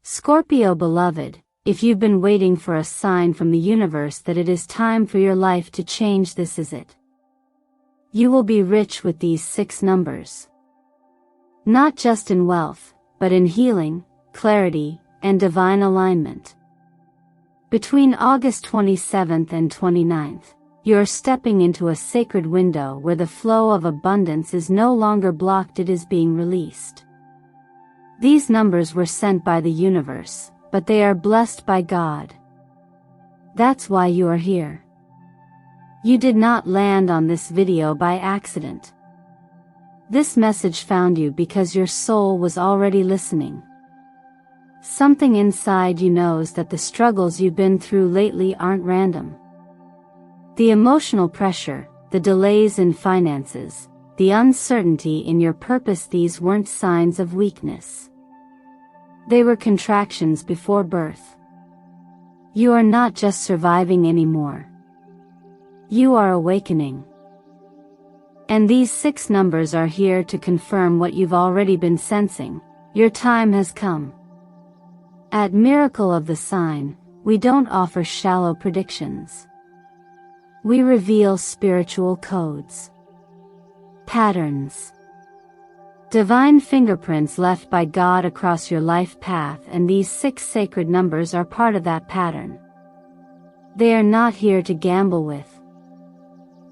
Scorpio beloved, if you've been waiting for a sign from the universe that it is time for your life to change, this is it. You will be rich with these 6 numbers. Not just in wealth, but in healing, clarity, and divine alignment. Between August 27th and 29th, you're stepping into a sacred window where the flow of abundance is no longer blocked, it is being released. These numbers were sent by the universe, but they are blessed by God. That's why you are here. You did not land on this video by accident. This message found you because your soul was already listening. Something inside you knows that the struggles you've been through lately aren't random. The emotional pressure, the delays in finances, the uncertainty in your purpose, these weren't signs of weakness. They were contractions before birth. You are not just surviving anymore. You are awakening. And these 6 numbers are here to confirm what you've already been sensing. Your time has come. At Miracle of the Sign, we don't offer shallow predictions. We reveal spiritual codes, patterns, divine fingerprints left by God across your life path, and these 6 sacred numbers are part of that pattern. They are not here to gamble with.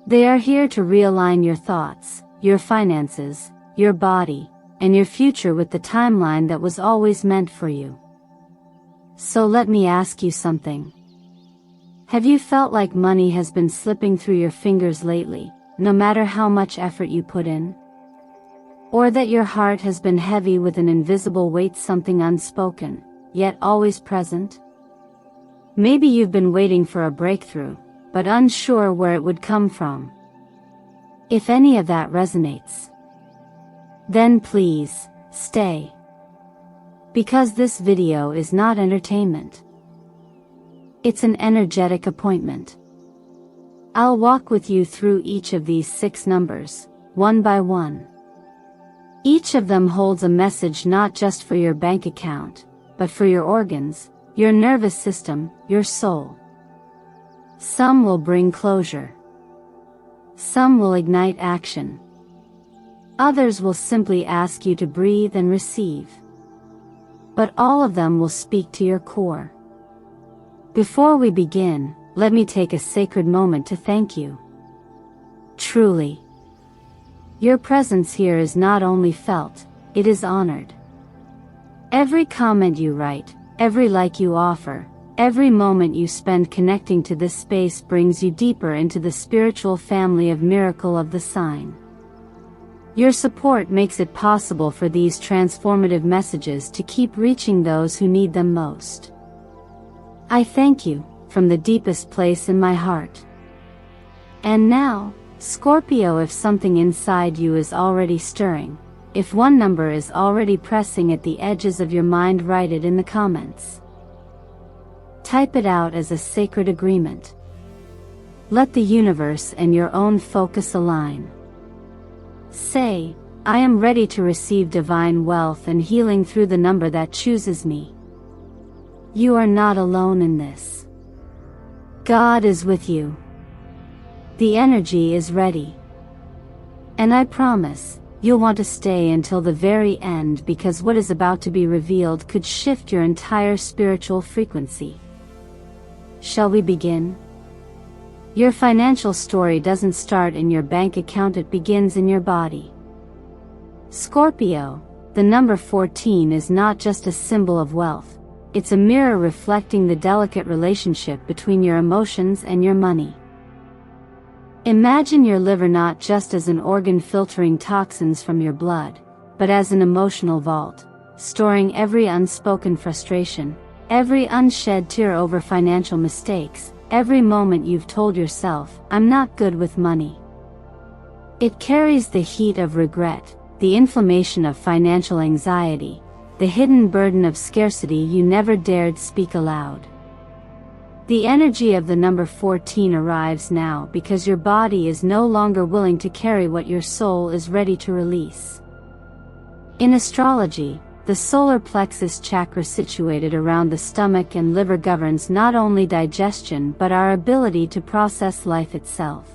They are here to realign your thoughts, your finances, your body, and your future with the timeline that was always meant for you. So let me ask you something. Have you felt like money has been slipping through your fingers lately, no matter how much effort you put in? Or that your heart has been heavy with an invisible weight, something unspoken, yet always present? Maybe you've been waiting for a breakthrough, but unsure where it would come from. If any of that resonates, then please, stay. Because this video is not entertainment. It's an energetic appointment. I'll walk with you through each of these 6 numbers, one by one. Each of them holds a message not just for your bank account, but for your organs, your nervous system, your soul. Some will bring closure. Some will ignite action. Others will simply ask you to breathe and receive. But all of them will speak to your core. Before we begin, let me take a sacred moment to thank you. Truly. Your presence here is not only felt, it is honored. Every comment you write, every like you offer, every moment you spend connecting to this space brings you deeper into the spiritual family of Miracle of the Sign. Your support makes it possible for these transformative messages to keep reaching those who need them most. I thank you, from the deepest place in my heart. And now, Scorpio, if something inside you is already stirring, if one number is already pressing at the edges of your mind, write it in the comments. Type it out as a sacred agreement. Let the universe and your own focus align. Say, I am ready to receive divine wealth and healing through the number that chooses me. You are not alone in this. God is with you. The energy is ready. And I promise, you'll want to stay until the very end, because what is about to be revealed could shift your entire spiritual frequency. Shall we begin? Your financial story doesn't start in your bank account, it begins in your body. Scorpio, the number 14 is not just a symbol of wealth, it's a mirror reflecting the delicate relationship between your emotions and your money. Imagine your liver not just as an organ filtering toxins from your blood, but as an emotional vault, storing every unspoken frustration, every unshed tear over financial mistakes, every moment you've told yourself, I'm not good with money. It carries the heat of regret, the inflammation of financial anxiety, the hidden burden of scarcity you never dared speak aloud. The energy of the number 14 arrives now because your body is no longer willing to carry what your soul is ready to release. In astrology, The solar plexus chakra situated around the stomach and liver governs not only digestion but our ability to process life itself.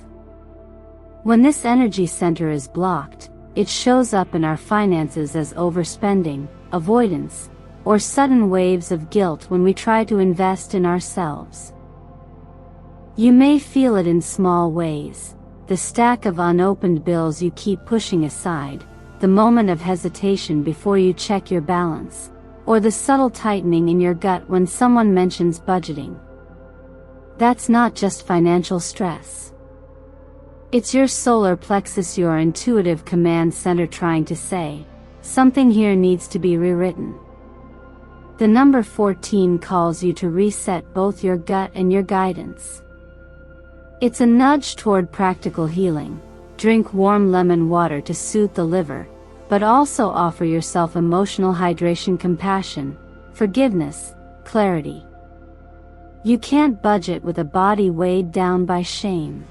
When this energy center is blocked, it shows up in our finances as overspending, avoidance, or sudden waves of guilt when we try to invest in ourselves. You may feel it in small ways: the stack of unopened bills you keep pushing aside, the moment of hesitation before you check your balance, or the subtle tightening in your gut when someone mentions budgeting. That's not just financial stress. It's your solar plexus, your intuitive command center, trying to say, something here needs to be rewritten. The number 14 calls you to reset both your gut and your guidance. It's a nudge toward practical healing. Drink warm lemon water to soothe the liver, but also offer yourself emotional hydration, compassion, forgiveness, clarity. You can't budget with a body weighed down by shame.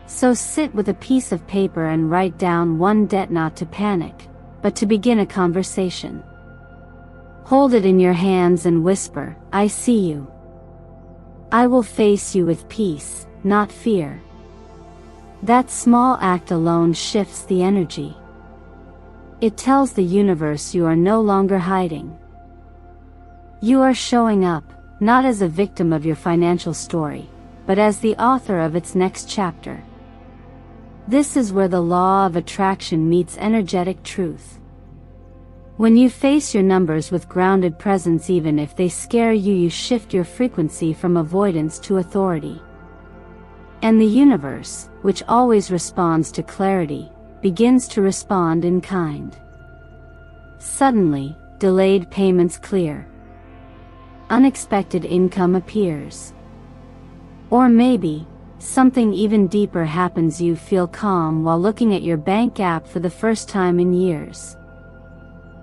So sit with a piece of paper and write down one debt, not to panic, but to begin a conversation. Hold it in your hands and whisper, "I see you. I will face you with peace, not fear." That small act alone shifts the energy. It tells the universe you are no longer hiding. You are showing up, not as a victim of your financial story, but as the author of its next chapter. This is where the law of attraction meets energetic truth. When you face your numbers with grounded presence, even if they scare you, you shift your frequency from avoidance to authority. And the universe, which always responds to clarity, begins to respond in kind. Suddenly, delayed payments clear. Unexpected income appears. Or maybe, something even deeper happens: you feel calm while looking at your bank app for the first time in years.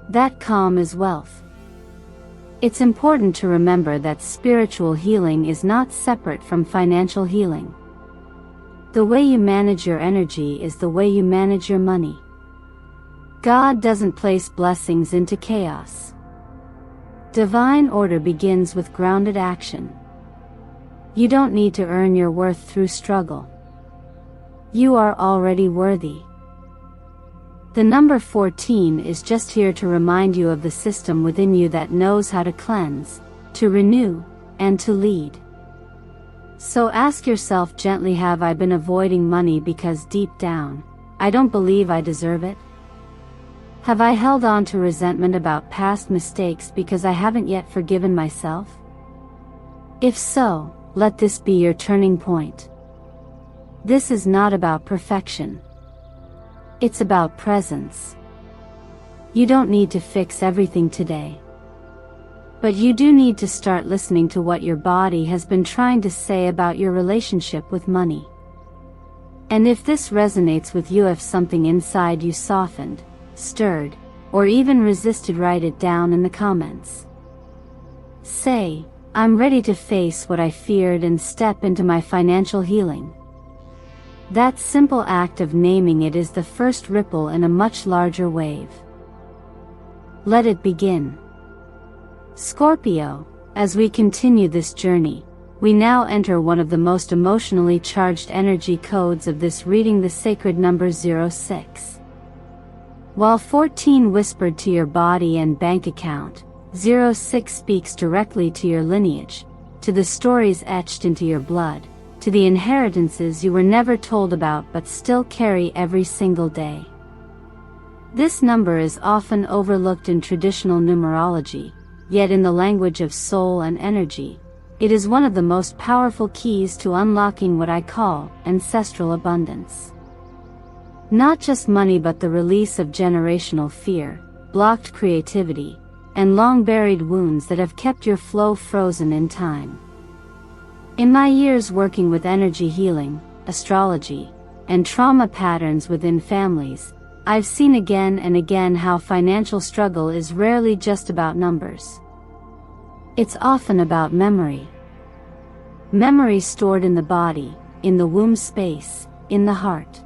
That calm is wealth. It's important to remember that spiritual healing is not separate from financial healing. The way you manage your energy is the way you manage your money. God doesn't place blessings into chaos. Divine order begins with grounded action. You don't need to earn your worth through struggle. You are already worthy. The number 14 is just here to remind you of the system within you that knows how to cleanse, to renew, and to lead. So ask yourself gently, have I been avoiding money because deep down, I don't believe I deserve it? Have I held on to resentment about past mistakes because I haven't yet forgiven myself? If so, let this be your turning point. This is not about perfection. It's about presence. You don't need to fix everything today. But you do need to start listening to what your body has been trying to say about your relationship with money. And if this resonates with you, if something inside you softened, stirred, or even resisted, write it down in the comments. Say, "I'm ready to face what I feared and step into my financial healing." That simple act of naming it is the first ripple in a much larger wave. Let it begin. Scorpio, as we continue this journey, we now enter one of the most emotionally charged energy codes of this reading, the sacred number 06. While 14 whispered to your body and bank account, 06 speaks directly to your lineage, to the stories etched into your blood, to the inheritances you were never told about but still carry every single day. This number is often overlooked in traditional numerology, yet in the language of soul and energy, it is one of the most powerful keys to unlocking what I call ancestral abundance. Not just money, but the release of generational fear, blocked creativity, and long-buried wounds that have kept your flow frozen in time. In my years working with energy healing, astrology, and trauma patterns within families, I've seen again and again how financial struggle is rarely just about numbers. It's often about memory. Memory stored in the body, in the womb space, in the heart.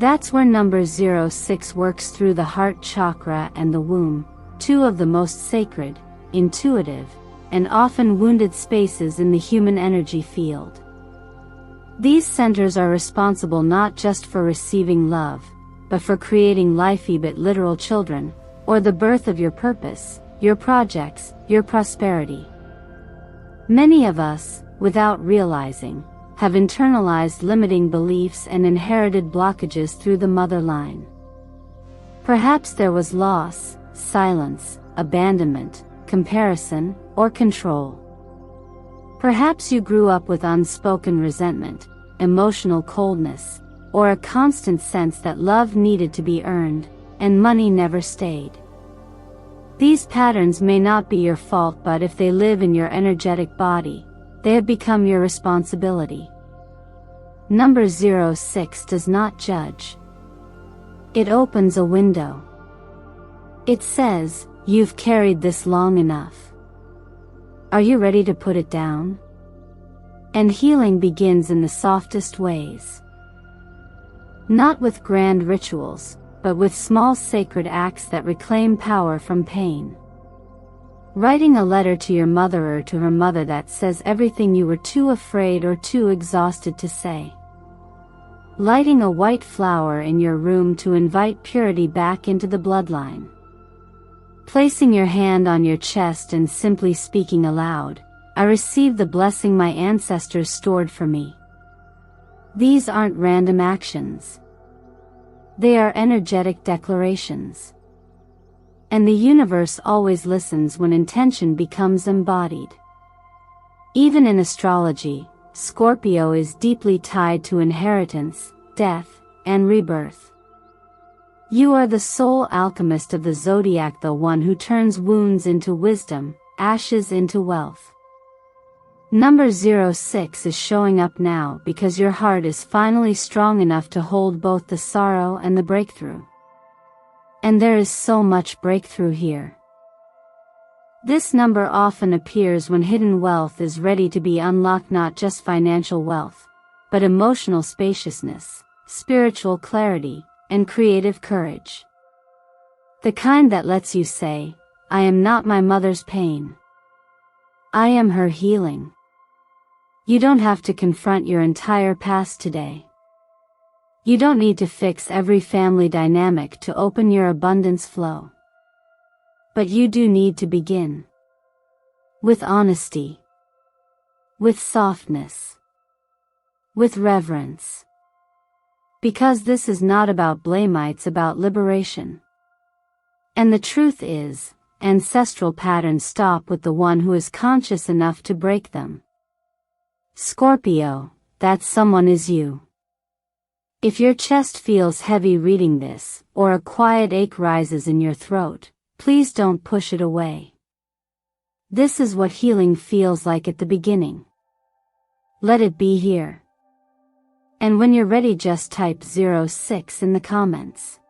That's where number 06 works through the heart chakra and the womb, two of the most sacred, intuitive, and often wounded spaces in the human energy field. These centers are responsible not just for receiving love, but for creating life-ebit literal children, or the birth of your purpose, your projects, your prosperity. Many of us, without realizing, have internalized limiting beliefs and inherited blockages through the mother line. Perhaps there was loss, silence, abandonment, comparison, or control. Perhaps you grew up with unspoken resentment, emotional coldness, or a constant sense that love needed to be earned, and money never stayed. These patterns may not be your fault, but if they live in your energetic body, they have become your responsibility. Number 06 does not judge. It opens a window. It says, "You've carried this long enough. Are you ready to put it down?" And healing begins in the softest ways. Not with grand rituals, but with small sacred acts that reclaim power from pain. Writing a letter to your mother or to her mother that says everything you were too afraid or too exhausted to say. Lighting a white flower in your room to invite purity back into the bloodline. Placing your hand on your chest and simply speaking aloud, "I receive the blessing my ancestors stored for me." These aren't random actions. They are energetic declarations. And the universe always listens when intention becomes embodied. Even in astrology, Scorpio is deeply tied to inheritance, death, and rebirth. You are the soul alchemist of the zodiac, the one who turns wounds into wisdom, ashes into wealth. Number 06 is showing up now because your heart is finally strong enough to hold both the sorrow and the breakthrough. And there is so much breakthrough here. This number often appears when hidden wealth is ready to be unlocked, not just financial wealth, but emotional spaciousness, spiritual clarity, and creative courage. The kind that lets you say, "I am not my mother's pain. I am her healing." You don't have to confront your entire past today. You don't need to fix every family dynamic to open your abundance flow. But you do need to begin. With honesty. With softness. With reverence. Because this is not about blame, it's about liberation. And the truth is, ancestral patterns stop with the one who is conscious enough to break them. Scorpio, that someone is you. If your chest feels heavy reading this, or a quiet ache rises in your throat, please don't push it away. This is what healing feels like at the beginning. Let it be here. And when you're ready, just type 06 in the comments.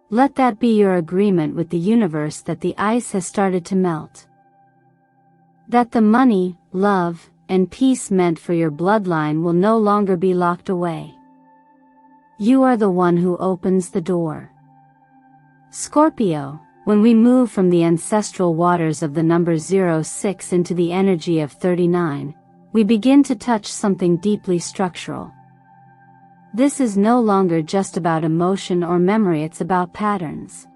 Let that be your agreement with the universe that the ice has started to melt. That the money, love, and peace meant for your bloodline will no longer be locked away. You are the one who opens the door. Scorpio, when we move from the ancestral waters of the number 06 into the energy of 39, we begin to touch something deeply structural. This is no longer just about emotion or memory, it's about patterns.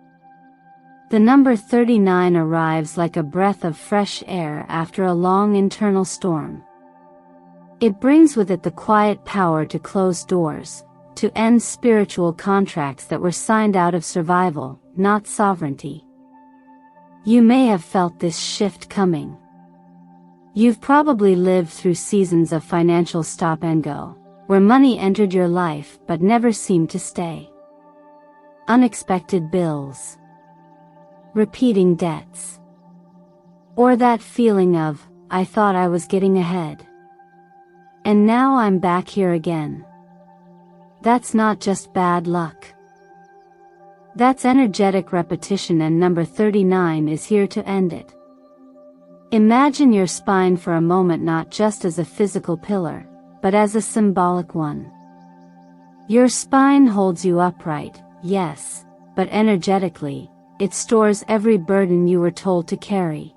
The number 39 arrives like a breath of fresh air after a long internal storm. It brings with it the quiet power to close doors, to end spiritual contracts that were signed out of survival, not sovereignty. You may have felt this shift coming. You've probably lived through seasons of financial stop and go, where money entered your life but never seemed to stay. Unexpected bills. Repeating debts. Or that feeling of, "I thought I was getting ahead. And now I'm back here again." That's not just bad luck. That's energetic repetition, and number 39 is here to end it. Imagine your spine for a moment not just as a physical pillar, but as a symbolic one. Your spine holds you upright, yes, but energetically, it stores every burden you were told to carry.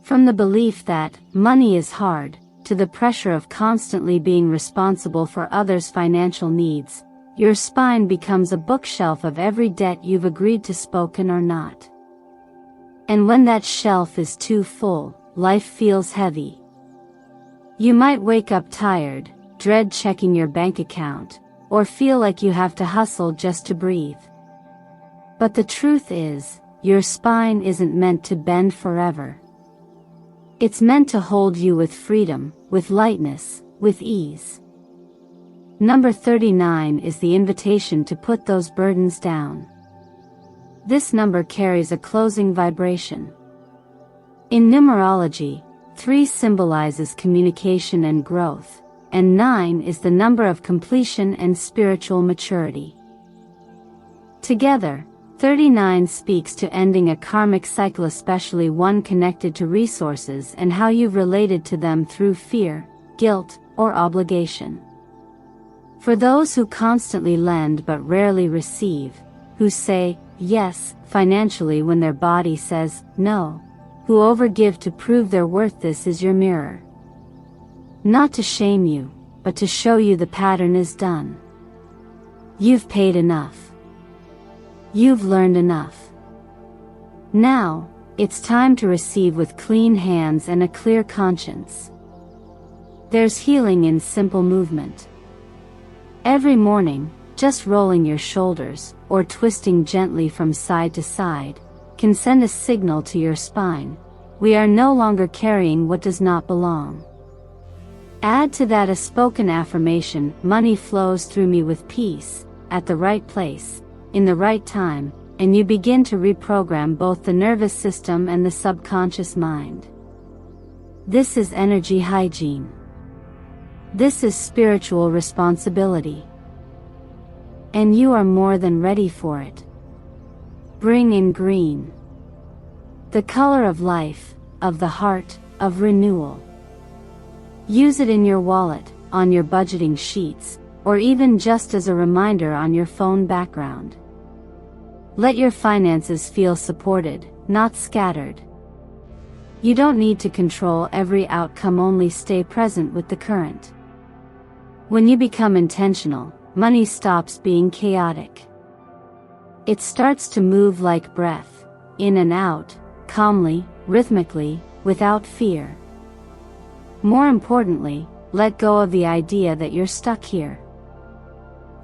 From the belief that money is hard, to the pressure of constantly being responsible for others' financial needs, your spine becomes a bookshelf of every debt you've agreed to, spoken or not. And when that shelf is too full, life feels heavy. You might wake up tired, dread checking your bank account, or feel like you have to hustle just to breathe. But the truth is, your spine isn't meant to bend forever. It's meant to hold you with freedom, with lightness, with ease. Number 39 is the invitation to put those burdens down. This number carries a closing vibration. In numerology, 3 symbolizes communication and growth, and 9 is the number of completion and spiritual maturity. Together, 39 speaks to ending a karmic cycle, especially one connected to resources and how you've related to them through fear, guilt, or obligation. For those who constantly lend but rarely receive, who say yes financially when their body says no, who overgive to prove their worth, this is your mirror. Not to shame you, but to show you the pattern is done. You've paid enough. You've learned enough. Now, it's time to receive with clean hands and a clear conscience. There's healing in simple movement. Every morning, just rolling your shoulders, or twisting gently from side to side, can send a signal to your spine. We are no longer carrying what does not belong. Add to that a spoken affirmation: money flows through me with peace, at the right place, in the right time, and you begin to reprogram both the nervous system and the subconscious mind. This is energy hygiene. This is spiritual responsibility. And you are more than ready for it. Bring in green. The color of life, of the heart, of renewal. Use it in your wallet, on your budgeting sheets, or even just as a reminder on your phone background. Let your finances feel supported, not scattered. You don't need to control every outcome, only stay present with the current. When you become intentional, money stops being chaotic. It starts to move like breath, in and out, calmly, rhythmically, without fear. More importantly, let go of the idea that you're stuck here.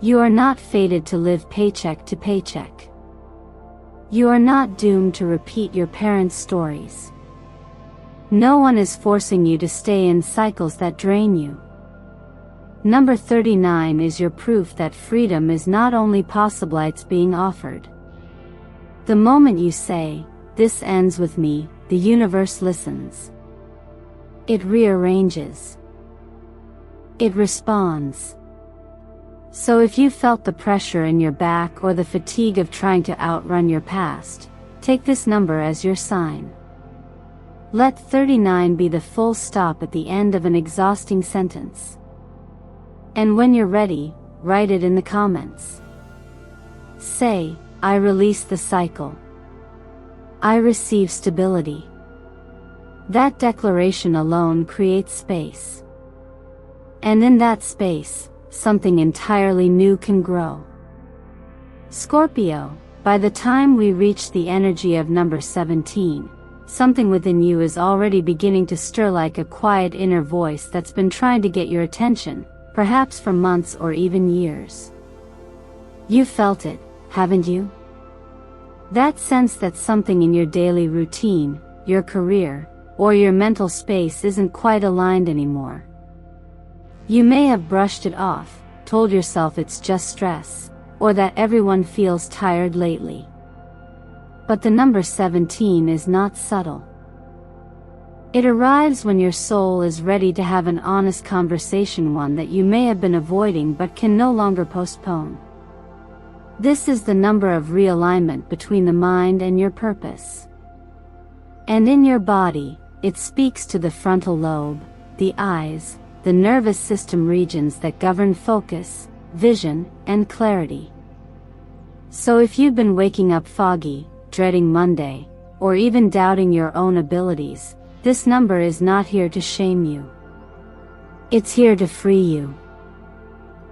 You are not fated to live paycheck to paycheck. You are not doomed to repeat your parents' stories. No one is forcing you to stay in cycles that drain you. Number 39 is your proof that freedom is not only possible, it's being offered. The moment you say, "This ends with me," the universe listens. It rearranges. It responds. So if you felt the pressure in your back or the fatigue of trying to outrun your past, take this number as your sign. Let 39 be the full stop at the end of an exhausting sentence. And when you're ready, write it in the comments. Say, "I release the cycle. I receive stability." That declaration alone creates space. And in that space, something entirely new can grow. Scorpio, by the time we reach the energy of number 17, something within you is already beginning to stir, like a quiet inner voice that's been trying to get your attention, perhaps for months or even years. You've felt it, haven't you? That sense that something in your daily routine, your career, or your mental space isn't quite aligned anymore. You may have brushed it off, told yourself it's just stress, or that everyone feels tired lately. But the number 17 is not subtle. It arrives when your soul is ready to have an honest conversation, one that you may have been avoiding but can no longer postpone. This is the number of realignment between the mind and your purpose. And in your body, it speaks to the frontal lobe, the eyes, the nervous system regions that govern focus, vision, and clarity. So if you've been waking up foggy, dreading Monday, or even doubting your own abilities, this number is not here to shame you. It's here to free you.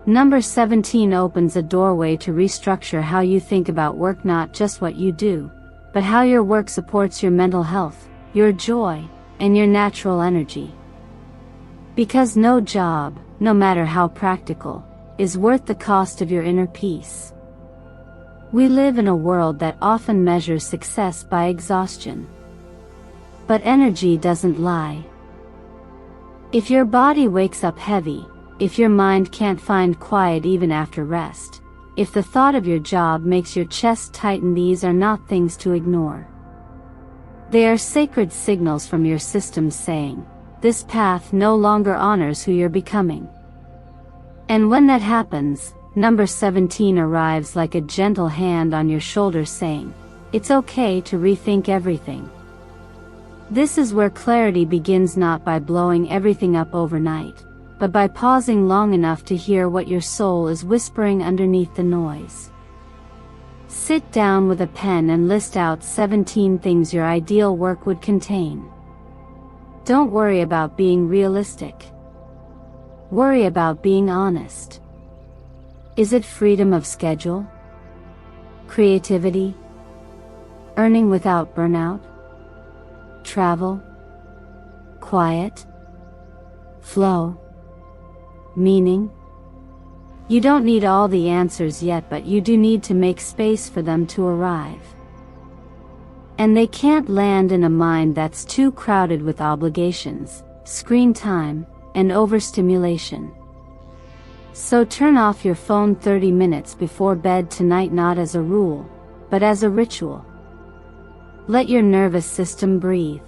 Number 17 opens a doorway to restructure how you think about work, not just what you do, but how your work supports your mental health, your joy, and your natural energy. Because no job, no matter how practical, is worth the cost of your inner peace. We live in a world that often measures success by exhaustion. But energy doesn't lie. If your body wakes up heavy, if your mind can't find quiet even after rest, if the thought of your job makes your chest tighten, these are not things to ignore. They are sacred signals from your system saying, this path no longer honors who you're becoming. And when that happens, number 17 arrives like a gentle hand on your shoulder saying, it's okay to rethink everything. This is where clarity begins, not by blowing everything up overnight, but by pausing long enough to hear what your soul is whispering underneath the noise. Sit down with a pen and list out 17 things your ideal work would contain. Don't worry about being realistic. Worry about being honest. Is it freedom of schedule? Creativity? Earning without burnout? Travel? Quiet? Flow? Meaning? You don't need all the answers yet, but you do need to make space for them to arrive. And they can't land in a mind that's too crowded with obligations, screen time, and overstimulation. So turn off your phone 30 minutes before bed tonight, not as a rule, but as a ritual. Let your nervous system breathe.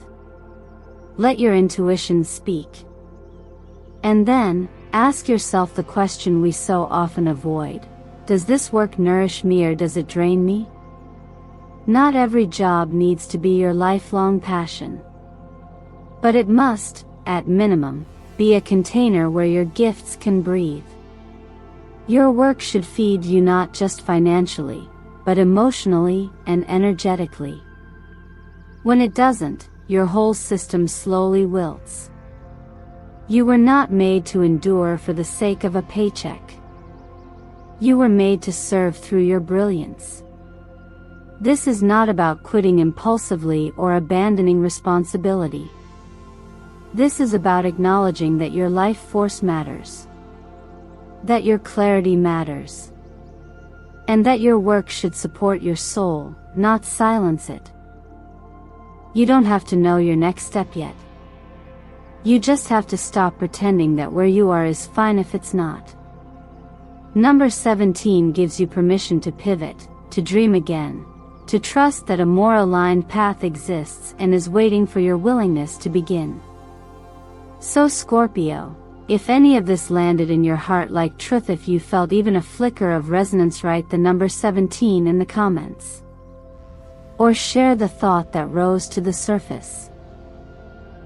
Let your intuition speak. And then, ask yourself the question we so often avoid. Does this work nourish me or does it drain me? Not every job needs to be your lifelong passion. But it must, at minimum, be a container where your gifts can breathe. Your work should feed you not just financially, but emotionally and energetically. When it doesn't, your whole system slowly wilts. You were not made to endure for the sake of a paycheck. You were made to serve through your brilliance. This is not about quitting impulsively or abandoning responsibility. This is about acknowledging that your life force matters, that your clarity matters, and that your work should support your soul, not silence it. You don't have to know your next step yet. You just have to stop pretending that where you are is fine if it's not. Number 17 gives you permission to pivot, to dream again, to trust that a more aligned path exists and is waiting for your willingness to begin. So Scorpio, if any of this landed in your heart like truth, if you felt even a flicker of resonance, write the number 17 in the comments. Or share the thought that rose to the surface.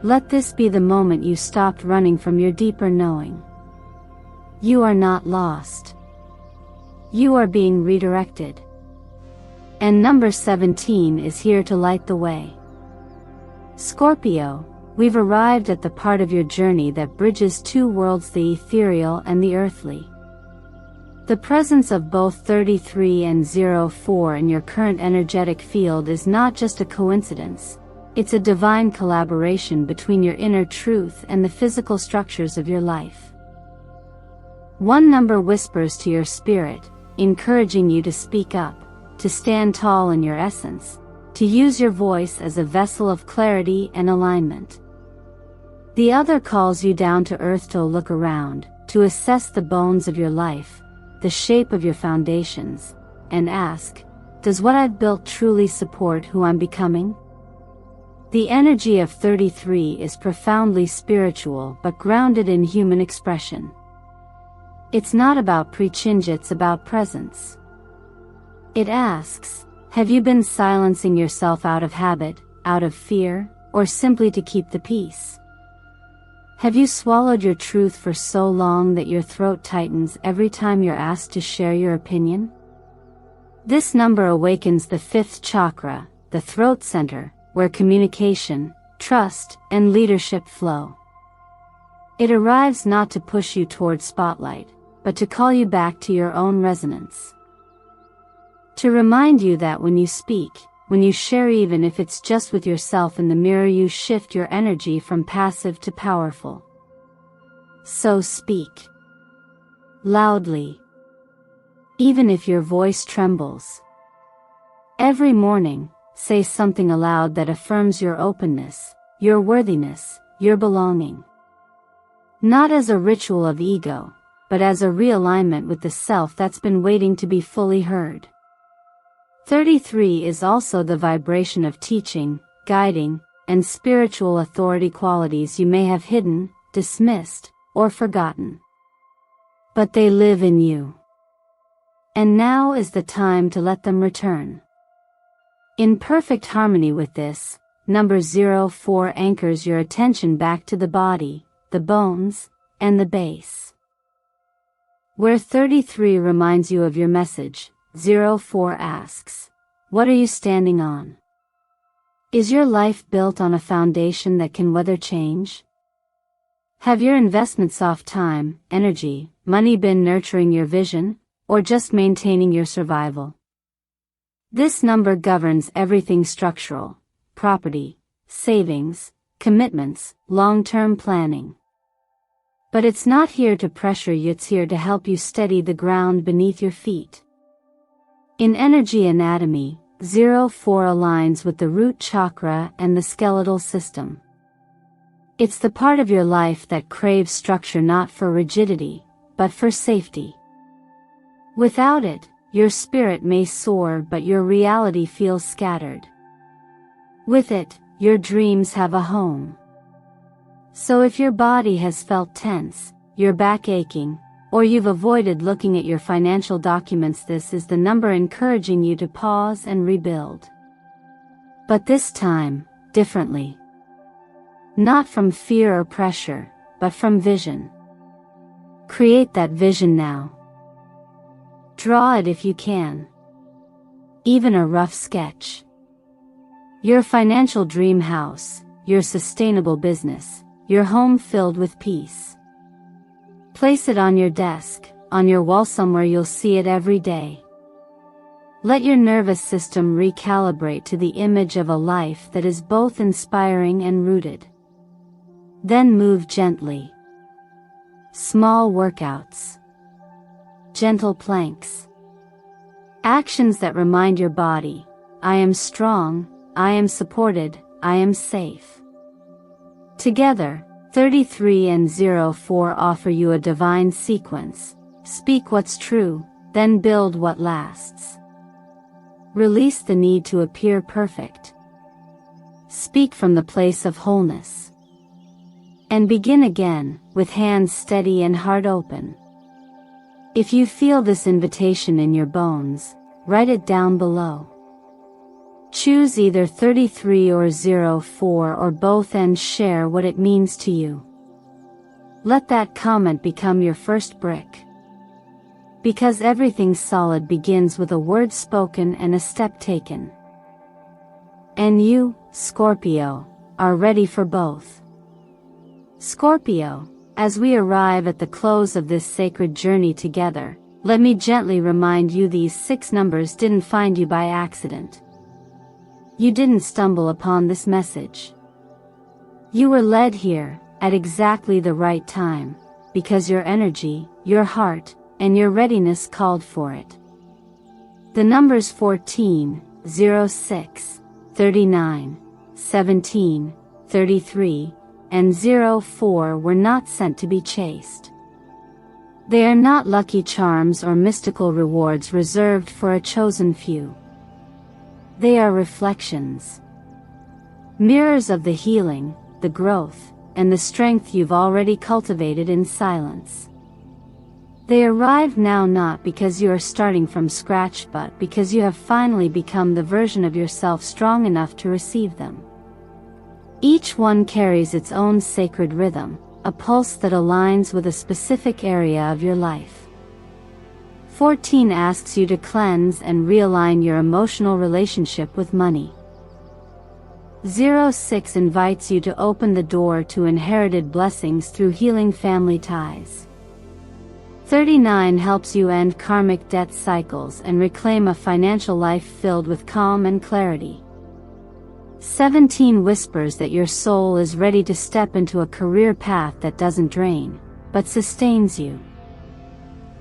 Let this be the moment you stopped running from your deeper knowing. You are not lost. You are being redirected. And number 17 is here to light the way. Scorpio, we've arrived at the part of your journey that bridges two worlds, the ethereal and the earthly. The presence of both 33 and 04 in your current energetic field is not just a coincidence, it's a divine collaboration between your inner truth and the physical structures of your life. One number whispers to your spirit, encouraging you to speak up, to stand tall in your essence, to use your voice as a vessel of clarity and alignment. The other calls you down to earth to look around, to assess the bones of your life, the shape of your foundations, and ask, does what I've built truly support who I'm becoming? The energy of 33 is profoundly spiritual but grounded in human expression. It's not about preaching, it's about presence. It asks, have you been silencing yourself out of habit, out of fear, or simply to keep the peace? Have you swallowed your truth for so long that your throat tightens every time you're asked to share your opinion? This number awakens the fifth chakra, the throat center, where communication, trust, and leadership flow. It arrives not to push you toward spotlight, but to call you back to your own resonance. To remind you that when you speak, when you share, even if it's just with yourself in the mirror, you shift your energy from passive to powerful. So speak loudly, even if your voice trembles. Every morning, say something aloud that affirms your openness, your worthiness, your belonging. Not as a ritual of ego, but as a realignment with the self that's been waiting to be fully heard. 33 is also the vibration of teaching, guiding, and spiritual authority, qualities you may have hidden, dismissed, or forgotten. But they live in you. And now is the time to let them return. In perfect harmony with this, number 04 anchors your attention back to the body, the bones, and the base. Where 33 reminds you of your message, 04 asks, what are you standing on? Is your life built on a foundation that can weather change? Have your investments of time, energy, money been nurturing your vision, or just maintaining your survival? This number governs everything structural, property, savings, commitments, long-term planning. But it's not here to pressure you, it's here to help you steady the ground beneath your feet. In energy anatomy, 04 aligns with the root chakra and the skeletal system. It's the part of your life that craves structure, not for rigidity, but for safety. Without it, your spirit may soar, but your reality feels scattered. With it, your dreams have a home. So if your body has felt tense, your back aching, or you've avoided looking at your financial documents, this is the number encouraging you to pause and rebuild. But this time, differently. Not from fear or pressure, but from vision. Create that vision now. Draw it if you can. Even a rough sketch. Your financial dream house, your sustainable business, your home filled with peace. Place it on your desk, on your wall, somewhere you'll see it every day. Let your nervous system recalibrate to the image of a life that is both inspiring and rooted. Then move gently. Small workouts. Gentle planks. Actions that remind your body, I am strong, I am supported, I am safe. Together, 33 and 04 offer you a divine sequence. Speak what's true, then build what lasts. Release the need to appear perfect. Speak from the place of wholeness. And begin again, with hands steady and heart open. If you feel this invitation in your bones, write it down below. Choose either 33 or 04 or both and share what it means to you. Let that comment become your first brick. Because everything solid begins with a word spoken and a step taken. And you, Scorpio, are ready for both. Scorpio, as we arrive at the close of this sacred journey together, let me gently remind you these 6 numbers didn't find you by accident. You didn't stumble upon this message. You were led here, at exactly the right time, because your energy, your heart, and your readiness called for it. The numbers 14, 06, 39, 17, 33, and 04 were not sent to be chased. They are not lucky charms or mystical rewards reserved for a chosen few. They are reflections. Mirrors of the healing, the growth, and the strength you've already cultivated in silence. They arrive now not because you are starting from scratch, but because you have finally become the version of yourself strong enough to receive them. Each one carries its own sacred rhythm, a pulse that aligns with a specific area of your life. 14 asks you to cleanse and realign your emotional relationship with money. 06 invites you to open the door to inherited blessings through healing family ties. 39 helps you end karmic debt cycles and reclaim a financial life filled with calm and clarity. 17 whispers that your soul is ready to step into a career path that doesn't drain, but sustains you.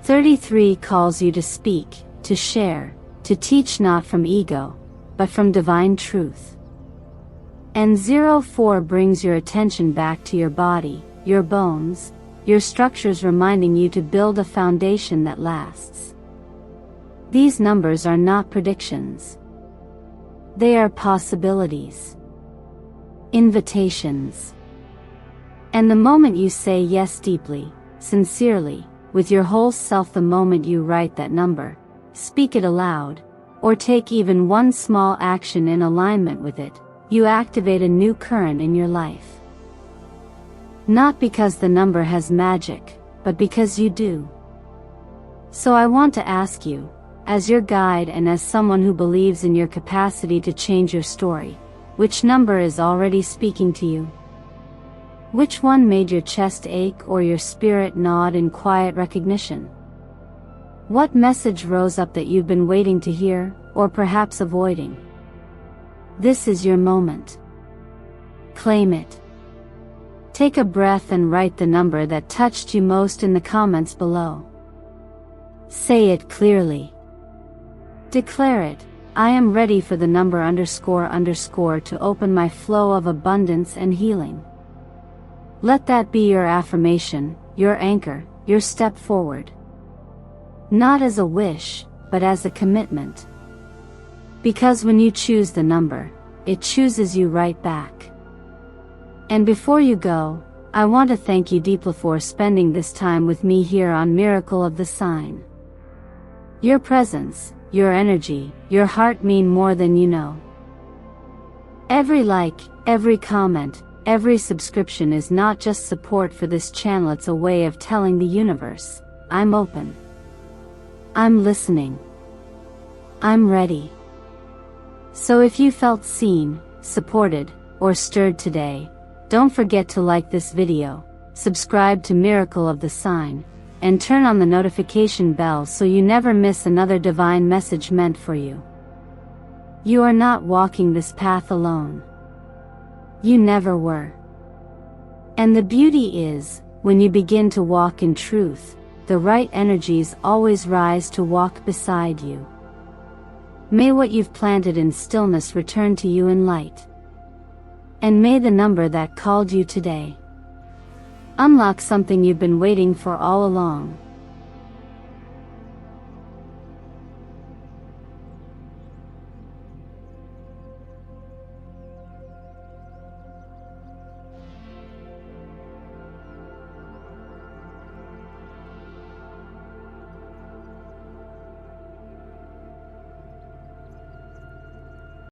33 calls you to speak, to share, to teach not from ego, but from divine truth. And 04 brings your attention back to your body, your bones, your structures, reminding you to build a foundation that lasts. These numbers are not predictions. They are possibilities. Invitations. And the moment you say yes deeply, sincerely, with your whole self, the moment you write that number, speak it aloud, or take even one small action in alignment with it, you activate a new current in your life. Not because the number has magic, but because you do. So I want to ask you, as your guide and as someone who believes in your capacity to change your story, which number is already speaking to you? Which one made your chest ache or your spirit nod in quiet recognition? What message rose up that you've been waiting to hear, or perhaps avoiding? This is your moment. Claim it. Take a breath and write the number that touched you most in the comments below. Say it clearly. Declare it, I am ready for the number __ to open my flow of abundance and healing. Let that be your affirmation, your anchor, your step forward. Not as a wish, but as a commitment. Because when you choose the number, it chooses you right back. And before you go, I want to thank you deeply for spending this time with me here on Miracle of the Sign. Your presence, your energy, your heart mean more than you know. Every like, every comment, every subscription is not just support for this channel, it's a way of telling the universe, I'm open. I'm listening. I'm ready. So if you felt seen, supported, or stirred today, don't forget to like this video, subscribe to Miracle of the Sign, and turn on the notification bell so you never miss another divine message meant for you. You are not walking this path alone. You never were. And the beauty is, when you begin to walk in truth, the right energies always rise to walk beside you. May what you've planted in stillness return to you in light. And may the number that called you today unlock something you've been waiting for all along.